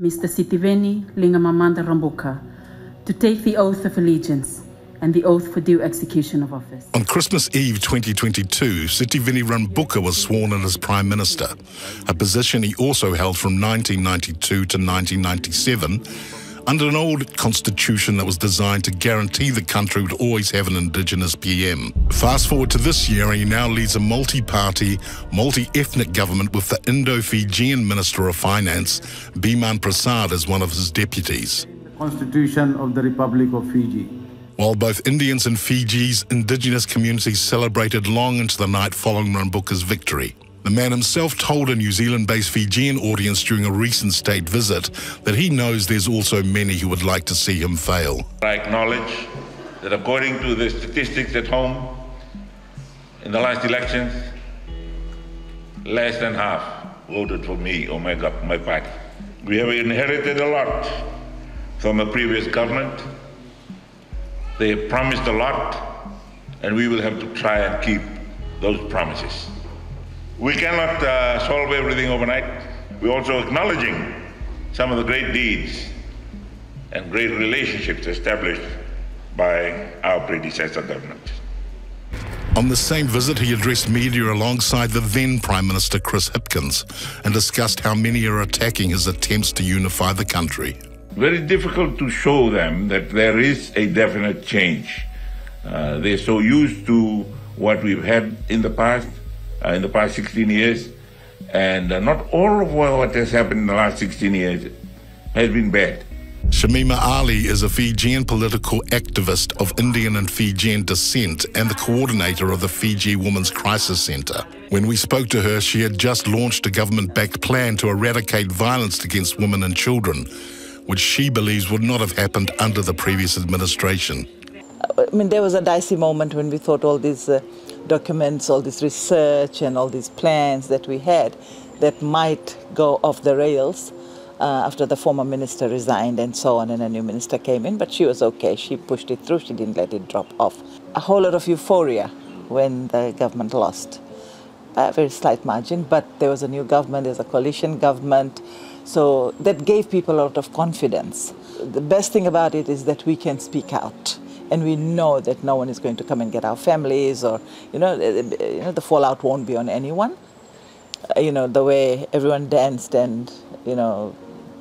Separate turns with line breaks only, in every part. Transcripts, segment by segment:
Mr. Sitivini Rabuka, to take the oath of allegiance and the oath for due execution of office.
On Christmas Eve 2022, Sitivini Rabuka was sworn in as Prime Minister, a position he also held from 1992 to 1997, under an old constitution that was designed to guarantee the country would always have an Indigenous PM. Fast forward to this year, and he now leads a multi-party, multi-ethnic government with the Indo-Fijian Minister of Finance, Biman Prasad, as one of his deputies.
The Constitution of the Republic of Fiji.
While both Indians and Fiji's indigenous communities celebrated long into the night following Rabuka's victory, the man himself told a New Zealand-based Fijian audience during a recent state visit that he knows there's also many who would like to see him fail.
I acknowledge that according to the statistics at home, in the last elections, less than half voted for me or my party. We have inherited a lot from a previous government. They have promised a lot, and we will have to try and keep those promises. We cannot solve everything overnight. We're also acknowledging some of the great deeds and great relationships established by our predecessor government.
On the same visit, he addressed media alongside the then Prime Minister Chris Hipkins and discussed how many are attacking his attempts to unify the country.
Very difficult to show them that there is a definite change. They're so used to what we've had in the past 16 years, and not all of what has happened in the last 16 years has been bad.
Shamima Ali is a Fijian political activist of Indian and Fijian descent and the coordinator of the Fiji Women's Crisis Centre. When we spoke to her, she had just launched a government-backed plan to eradicate violence against women and children, which she believes would not have happened under the previous administration.
I mean, there was a dicey moment when we thought all these documents, all this research and all these plans that we had that might go off the rails after the former minister resigned and so on, and a new minister came in, but she was okay. She pushed it through. She didn't let it drop off. A whole lot of euphoria when the government lost by a very slight margin, but there was a new government, there's a coalition government, so that gave people a lot of confidence. The best thing about it is that we can speak out. And we know that no one is going to come and get our families, or the fallout won't be on anyone. The way everyone danced and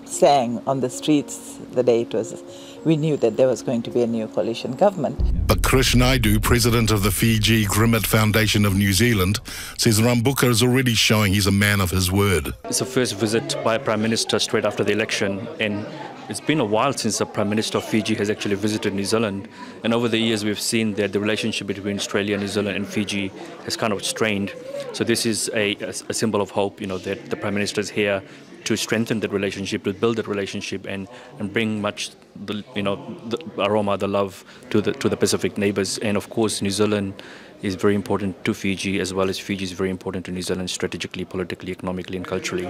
sang on the streets the day it was, we knew that there was going to be a new coalition government.
But Krish Naidu, president of the Fiji Grimmett Foundation of New Zealand, says Rabuka is already showing he's a man of his word.
It's the first visit by a Prime Minister straight after the election, and it's been a while since the Prime Minister of Fiji has actually visited New Zealand, and over the years we've seen that the relationship between Australia, New Zealand and Fiji has kind of strained. So this is a symbol of hope, that the Prime Minister is here to strengthen that relationship, to build that relationship and bring much the aroma, the love to the Pacific neighbours. And of course New Zealand is very important to Fiji, as well as Fiji is very important to New Zealand strategically, politically, economically and culturally.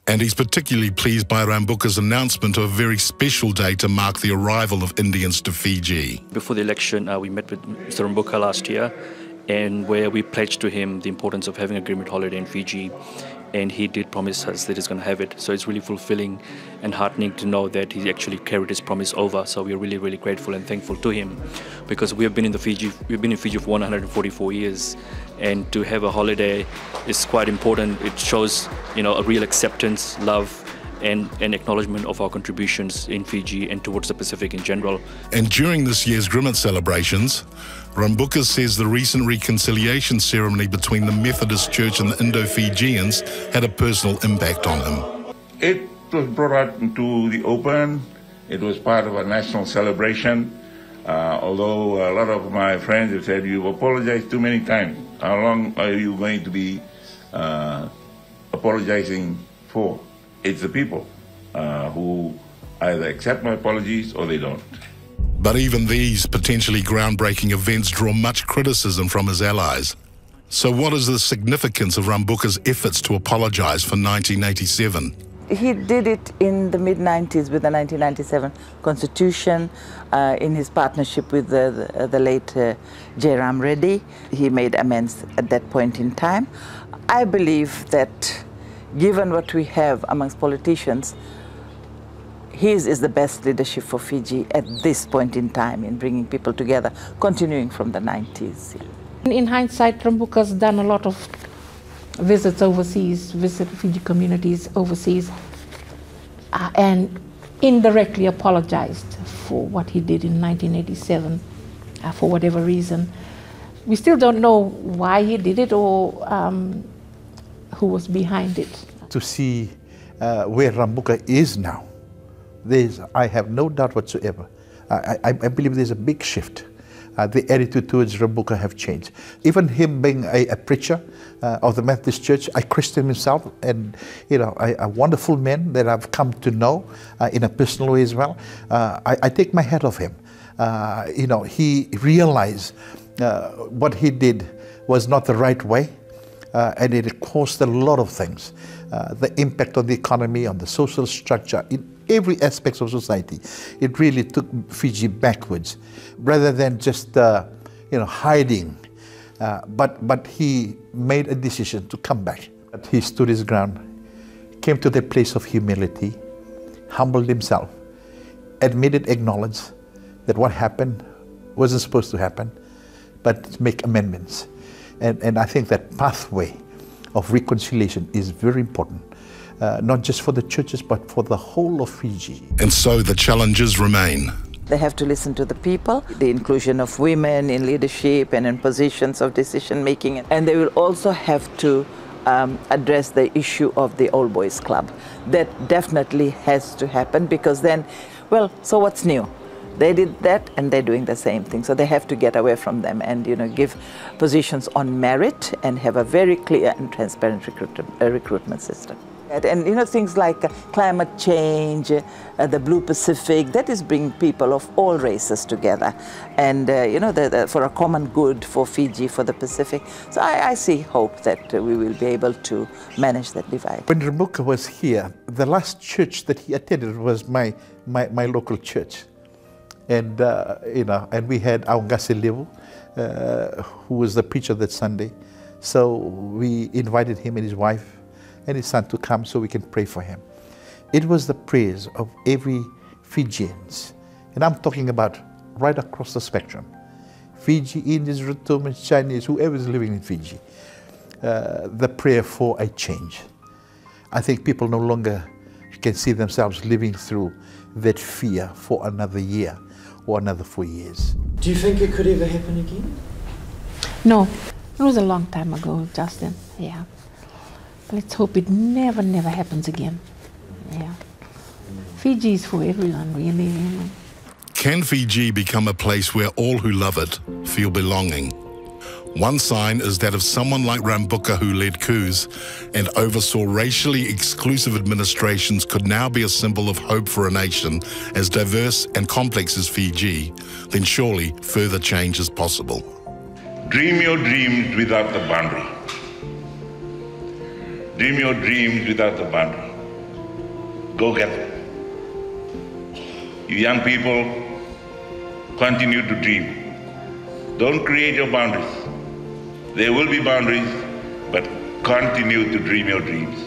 And he's particularly pleased by Rabuka's announcement of a very special day to mark the arrival of Indians to Fiji.
Before the election, we met with Mr. Rabuka last year, and where we pledged to him the importance of having a Grimmett holiday in Fiji, and he did promise us that he's going to have it. So it's really fulfilling and heartening to know that he actually carried his promise over. So we're really, really grateful and thankful to him, because we've been in Fiji for 144 years, and to have a holiday is quite important. It shows, a real acceptance, love, and acknowledgement of our contributions in Fiji and towards the Pacific in general.
And during this year's Grimmett celebrations, Rabuka says the recent reconciliation ceremony between the Methodist Church and the Indo-Fijians had a personal impact on him.
It was brought out into the open. It was part of a national celebration. Although a lot of my friends have said, you've apologized too many times. How long are you going to be apologizing for? It's the people who either accept my apologies or they don't.
But even these potentially groundbreaking events draw much criticism from his allies. So what is the significance of Rabuka's efforts to apologize for 1987?
He did it in the mid-90s with the 1997 Constitution, in his partnership with the late J. Ram Reddy. He made amends at that point in time. I believe that given what we have amongst politicians, his is the best leadership for Fiji at this point in time in bringing people together, continuing from the 90s.
In hindsight, Rabuka's done a lot of visits overseas, visit Fiji communities overseas, and indirectly apologized for what he did in 1987 for whatever reason. We still don't know why he did it or who was behind it.
To see where Rabuka is now, I have no doubt whatsoever. I believe there's a big shift. The attitude towards Rabuka have changed. Even him being a preacher of the Methodist Church, I christened himself, and a wonderful man that I've come to know in a personal way as well. I take my hat off him. He realized what he did was not the right way, and it caused a lot of things. The impact on the economy, on the social structure, in every aspect of society. It really took Fiji backwards, rather than just hiding. But he made a decision to come back. He stood his ground, came to the place of humility, humbled himself, admitted, acknowledged that what happened wasn't supposed to happen, but make amendments. And I think that pathway of reconciliation is very important. Not just for the churches, but for the whole of Fiji.
And so the challenges remain.
They have to listen to the people, the inclusion of women in leadership and in positions of decision making. And they will also have to address the issue of the Old Boys Club. That definitely has to happen, because then, well, so what's new? They did that and they're doing the same thing. So they have to get away from them and give positions on merit and have a very clear and transparent recruitment system. And things like climate change, the Blue Pacific, that is bringing people of all races together, and for a common good for Fiji, for the Pacific. So I see hope that we will be able to manage that divide.
When Rabuka was here, the last church that he attended was my local church, and and we had Aungasi Levu, who was the preacher that Sunday. So we invited him and his wife and his son to come so we can pray for him. It was the prayers of every Fijians, and I'm talking about right across the spectrum. Fiji, Indians, Rotomans, Chinese, whoever is living in Fiji. The prayer for a change. I think people no longer can see themselves living through that fear for another year or another 4 years.
Do you think it could ever happen again?
No, it was a long time ago, Justin, yeah. Let's hope it never happens again. Yeah. Fiji is for everyone, really.
Can Fiji become a place where all who love it feel belonging? One sign is that of someone like Rabuka, who led coups and oversaw racially exclusive administrations, could now be a symbol of hope for a nation as diverse and complex as Fiji, then surely further change is possible.
Dream your dreams without the boundary. Dream your dreams without the boundary. Go get them. You young people, continue to dream. Don't create your boundaries. There will be boundaries, but continue to dream your dreams.